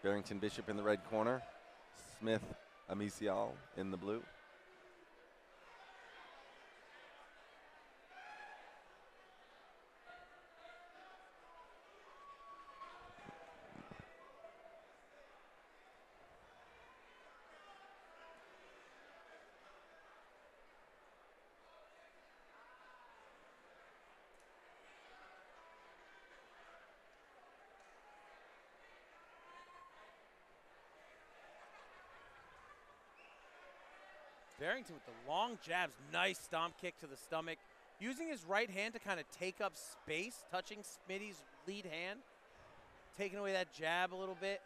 Barrington Bishop in the red corner. Smith Amisial in the blue. Barrington with the long jabs, nice stomp kick to the stomach. Using his right hand to kind of take up space, touching Smitty's lead hand. Taking away that jab a little bit.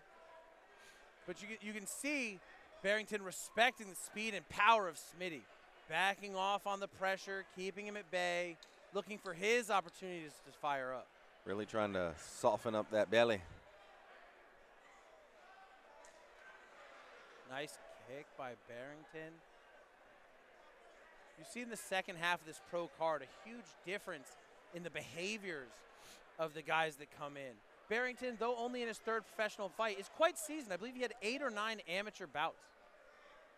But you can see Barrington respecting the speed and power of Smitty. Backing off on the pressure, keeping him at bay, looking for his opportunities to fire up. Really trying to soften up that belly. Nice kick by Barrington. You see in the second half of this pro card a huge difference in the behaviors of the guys that come in. Barrington, though only in his third professional fight, is quite seasoned. I believe he had 8 or 9 amateur bouts.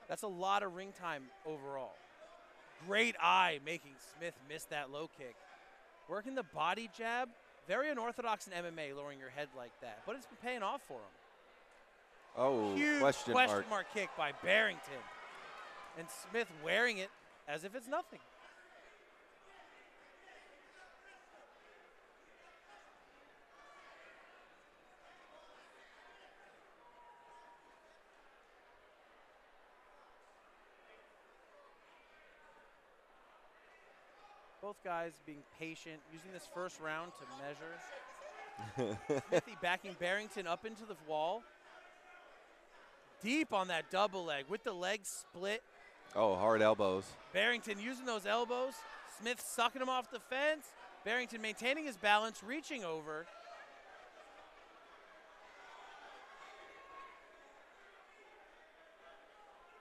That's a lot of ring time overall. Great eye making Smith miss that low kick. Working the body jab, very unorthodox in MMA, lowering your head like that, but it's been paying off for him. Oh, huge question mark kick by Barrington. And Smith wearing it as if it's nothing. Both guys being patient, using this first round to measure. Smithy backing Barrington up into the wall. Deep on that double leg with the legs split. Oh, hard elbows. Barrington using those elbows. Smith sucking him off the fence. Barrington maintaining his balance, reaching over.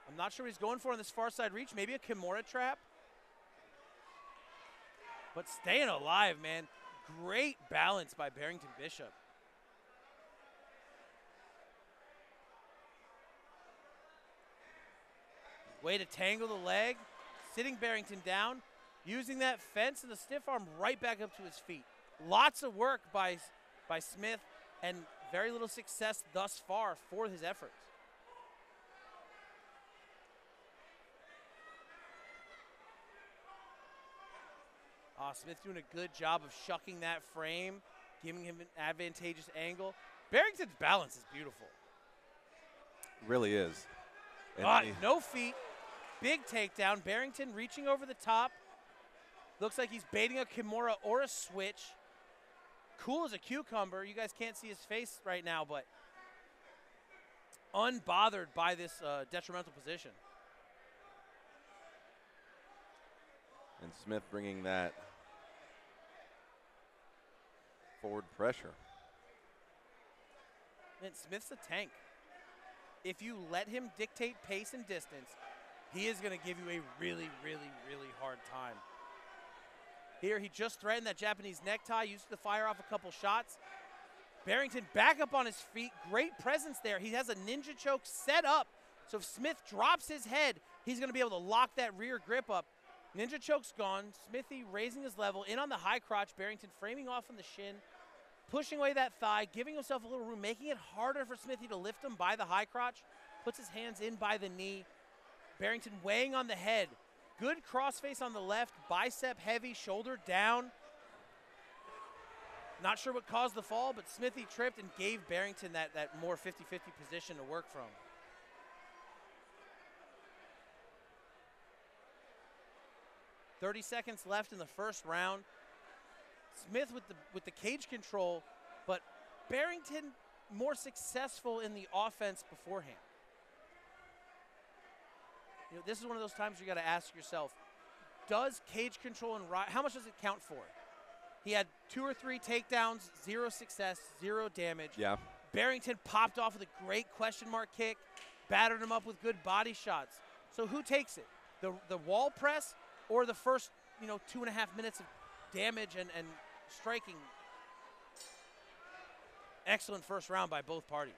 I'm not sure what he's going for on this far side reach. Maybe a Kimura trap. But staying alive, man. Great balance by Barrington Bishop. Way to tangle the leg. Sitting Barrington down. Using that fence and the stiff arm right back up to his feet. Lots of work by Smith and very little success thus far for his efforts. Smith doing a good job of shucking that frame, giving him an advantageous angle. Barrington's balance is beautiful. Really is. No feet. Big takedown. Barrington reaching over the top. Looks like he's baiting a Kimura or a switch. Cool as a cucumber. You guys can't see his face right now, but unbothered by this detrimental position. And Smith bringing that forward pressure. And Smith's a tank. If you let him dictate pace and distance, he is going to give you a really, really, really hard time. Here, he just threatened that Japanese necktie, used to fire off a couple shots. Barrington back up on his feet. Great presence there. He has a ninja choke set up. So if Smith drops his head, he's going to be able to lock that rear grip up. Ninja choke's gone. Smithy raising his level, in on the high crotch. Barrington framing off on the shin, pushing away that thigh, giving himself a little room, making it harder for Smithy to lift him by the high crotch. Puts his hands in by the knee. Barrington weighing on the head. Good crossface on the left, bicep heavy, shoulder down. Not sure what caused the fall, but Smithy tripped and gave Barrington that more 50-50 position to work from. .30 seconds left in the first round. Smith with the cage control, but Barrington more successful in the offense beforehand. You know, this is one of those times you got to ask yourself, does cage control and how much does it count for? He had 2 or 3 takedowns, 0 success, 0 damage. Yeah. Barrington popped off with a great question mark kick, battered him up with good body shots. So who takes it? The wall press or the first, 2.5 minutes of damage and striking? Excellent first round by both parties.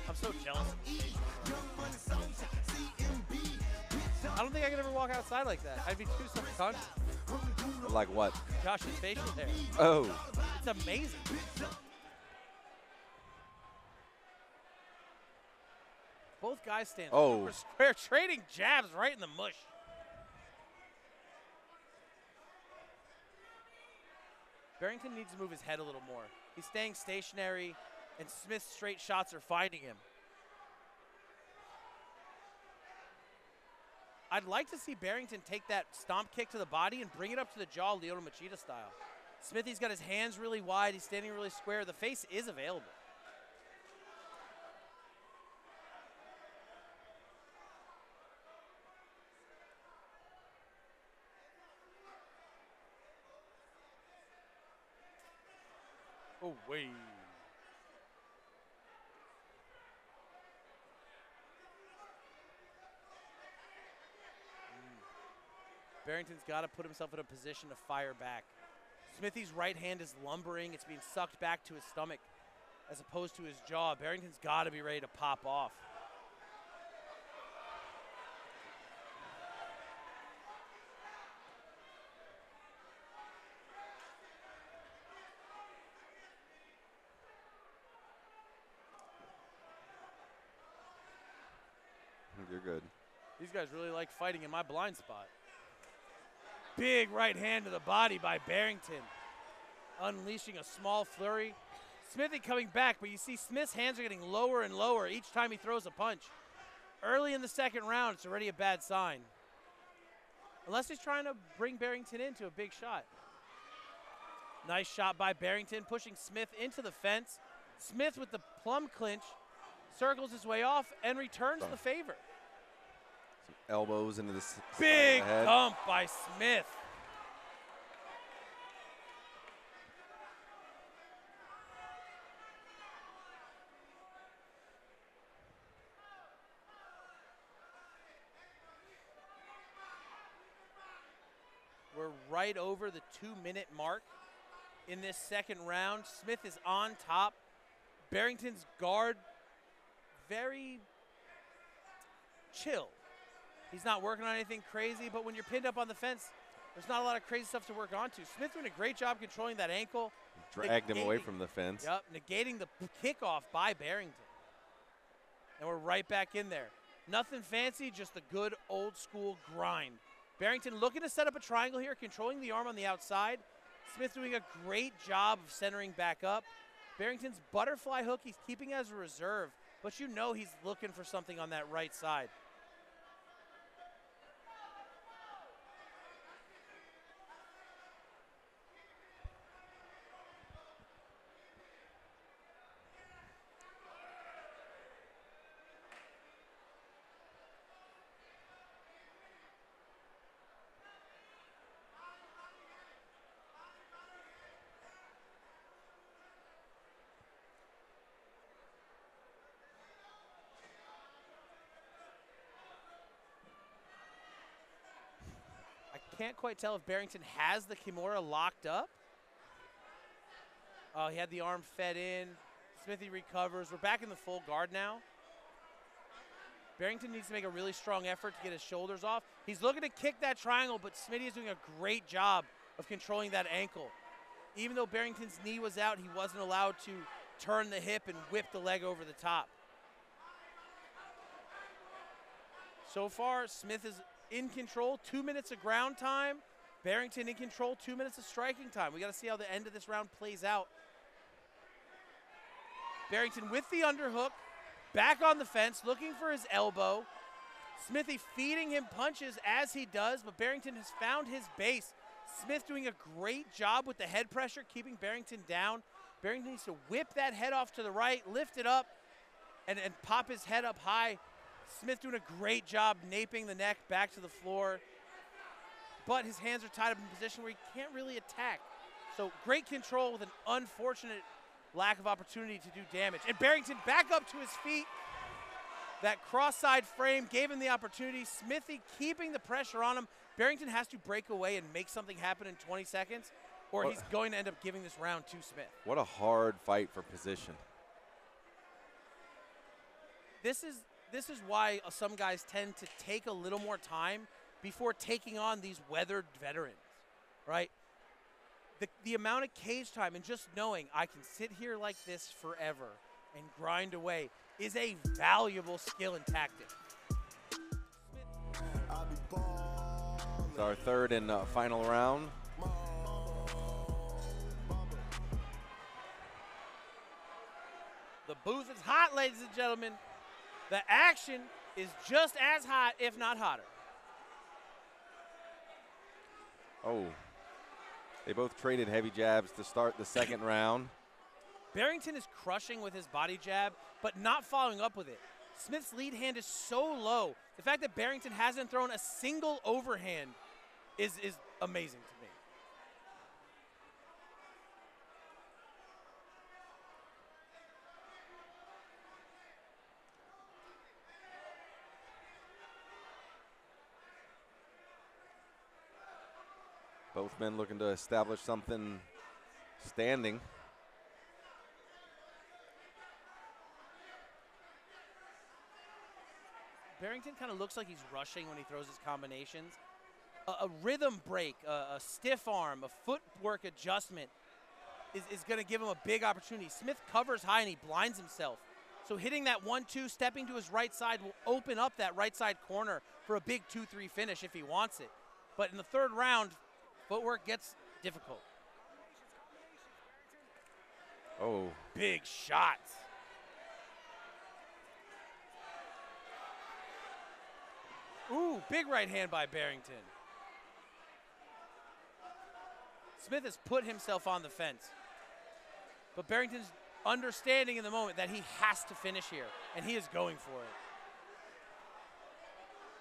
I'm so jealous. I don't think I could ever walk outside like that. I'd be too self-conscious. Like what? Josh's facial hair. Oh. It's amazing. Both guys stand super square, trading jabs right in the mush. Barrington needs to move his head a little more. He's staying stationary, and Smith's straight shots are finding him. I'd like to see Barrington take that stomp kick to the body and bring it up to the jaw, Lyoto Machida style. Smithy's got his hands really wide. He's standing really square. The face is available. Oh, wait. Barrington's got to put himself in a position to fire back. Smithy's right hand is lumbering. It's being sucked back to his stomach as opposed to his jaw. Barrington's got to be ready to pop off. You're good. These guys really like fighting in my blind spot. Big right hand to the body by Barrington, unleashing a small flurry. Smithy coming back, but you see Smith's hands are getting lower and lower each time he throws a punch. Early in the second round, it's already a bad sign. Unless he's trying to bring Barrington into a big shot. Nice shot by Barrington, pushing Smith into the fence. Smith with the plum clinch, circles his way off and returns the favor. Some elbows into the big thump by Smith. We're right over the 2-minute mark in this second round. Smith is on top. Barrington's guard very chill. He's not working on anything crazy, but when you're pinned up on the fence, there's not a lot of crazy stuff to work onto. Smith doing a great job controlling that ankle. Dragged him away from the fence. Yep, negating the kickoff by Barrington. And we're right back in there. Nothing fancy, just a good old school grind. Barrington looking to set up a triangle here, controlling the arm on the outside. Smith doing a great job of centering back up. Barrington's butterfly hook he's keeping as a reserve, but you know he's looking for something on that right side. Can't quite tell if Barrington has the Kimura locked up. Oh, he had the arm fed in. Smithy recovers. We're back in the full guard now. Barrington needs to make a really strong effort to get his shoulders off. He's looking to kick that triangle, but Smitty is doing a great job of controlling that ankle. Even though Barrington's knee was out, he wasn't allowed to turn the hip and whip the leg over the top. So far, Smith is in control, 2 minutes of ground time. Barrington in control, 2 minutes of striking time. We got to see how the end of this round plays out. Barrington with the underhook, back on the fence, looking for his elbow. Smithy feeding him punches as he does, but Barrington has found his base. Smith doing a great job with the head pressure, keeping Barrington down. Barrington needs to whip that head off to the right, lift it up, and pop his head up high. Smith doing a great job naping the neck back to the floor, but his hands are tied up in a position where he can't really attack. So great control with an unfortunate lack of opportunity to do damage. And Barrington back up to his feet. That cross-side frame gave him the opportunity. Smithy keeping the pressure on him. Barrington has to break away and make something happen in 20 seconds. or he's going to end up giving this round to Smith. What a hard fight for position. This is why some guys tend to take a little more time before taking on these weathered veterans, right? The amount of cage time and just knowing I can sit here like this forever and grind away is a valuable skill and tactic. It's our third and final round. The booth is hot, ladies and gentlemen. The action is just as hot, if not hotter. Oh, they both traded heavy jabs to start the second round. Barrington is crushing with his body jab, but not following up with it. Smith's lead hand is so low. The fact that Barrington hasn't thrown a single overhand is amazing to me. Both men looking to establish something standing. Barrington kind of looks like he's rushing when he throws his combinations. A rhythm break, a stiff arm, a footwork adjustment is going to give him a big opportunity. Smith covers high and he blinds himself. So hitting that 1-2, stepping to his right side will open up that right side corner for a big 2-3 finish if he wants it. But in the third round, footwork gets difficult. Oh. Big shots. Ooh, big right hand by Barrington. Smith has put himself on the fence. But Barrington's understanding in the moment that he has to finish here, and he is going for it.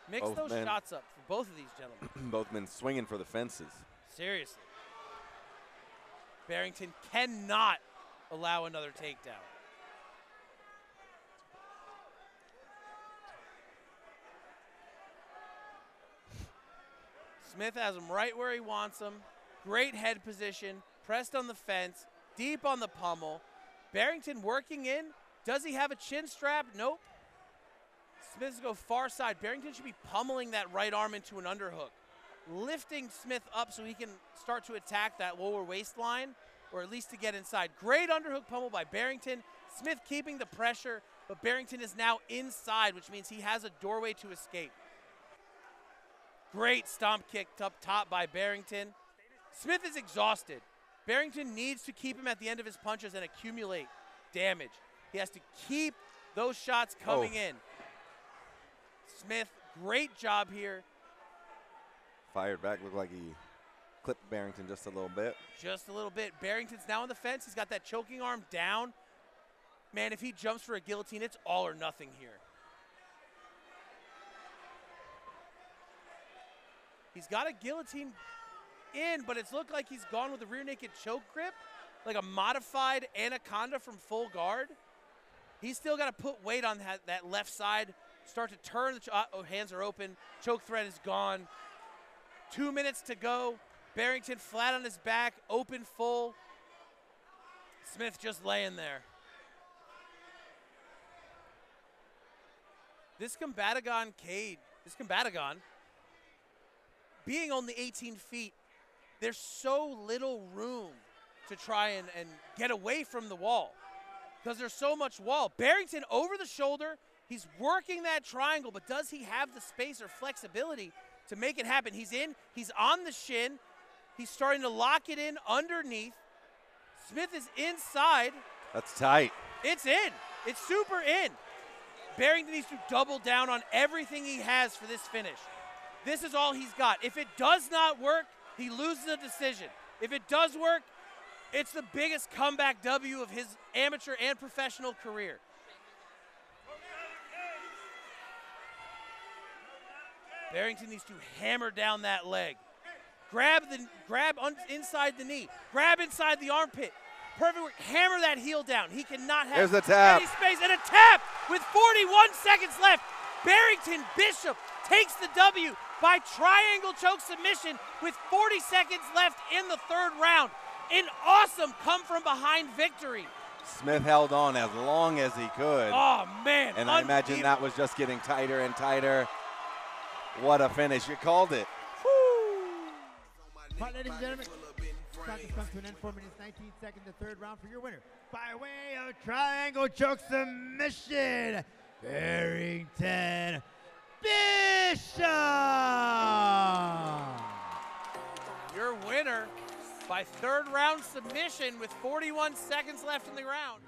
Mix those shots up for both of these gentlemen. Both men swinging for the fences. Seriously. Barrington cannot allow another takedown. Smith has him right where he wants him. Great head position, pressed on the fence, deep on the pummel. Barrington working in. Does he have a chin strap? Nope. Smith's go far side. Barrington should be pummeling that right arm into an underhook, lifting Smith up so he can start to attack that lower waistline, or at least to get inside. Great underhook pummel by Barrington. Smith keeping the pressure, but Barrington is now inside, which means he has a doorway to escape. Great stomp kick up top by Barrington. Smith is exhausted. Barrington needs to keep him at the end of his punches and accumulate damage. He has to keep those shots coming in. Smith, great job here. Fired back, looked like he clipped Barrington just a little bit. Just a little bit. Barrington's now on the fence. He's got that choking arm down. Man, if he jumps for a guillotine, it's all or nothing here. He's got a guillotine in, but it's looked like he's gone with a rear naked choke grip, like a modified anaconda from full guard. He's still got to put weight on that left side, start to turn. Hands are open. Choke thread is gone. 2 minutes to go. Barrington flat on his back, open full. Smith just laying there. This Combatagon cage, being only 18 feet, there's so little room to try and get away from the wall because there's so much wall. Barrington over the shoulder, he's working that triangle, but does he have the space or flexibility to make it happen? He's in, he's on the shin, he's starting to lock it in underneath. Smith is inside. That's tight. It's in, it's super in. Barrington needs to double down on everything he has for this finish. This is all he's got. If it does not work, he loses the decision. If it does work, it's the biggest comeback W of his amateur and professional career. Barrington needs to hammer down that leg. Grab inside the knee. Grab inside the armpit. Perfect work. Hammer that heel down. He cannot have any space. And a tap with 41 seconds left. Barrington Bishop takes the W. by triangle choke submission with 40 seconds left in the third round. An awesome come-from-behind victory. Smith held on as long as he could. Oh, man. And I imagine that was just getting tighter and tighter. What a finish. You called it. Right, ladies and gentlemen, contest comes to an end. 4 minutes, 19 seconds, the third round for your winner. By way of triangle choke submission, Barrington Bishop. Your winner by third round submission with 41 seconds left in the round.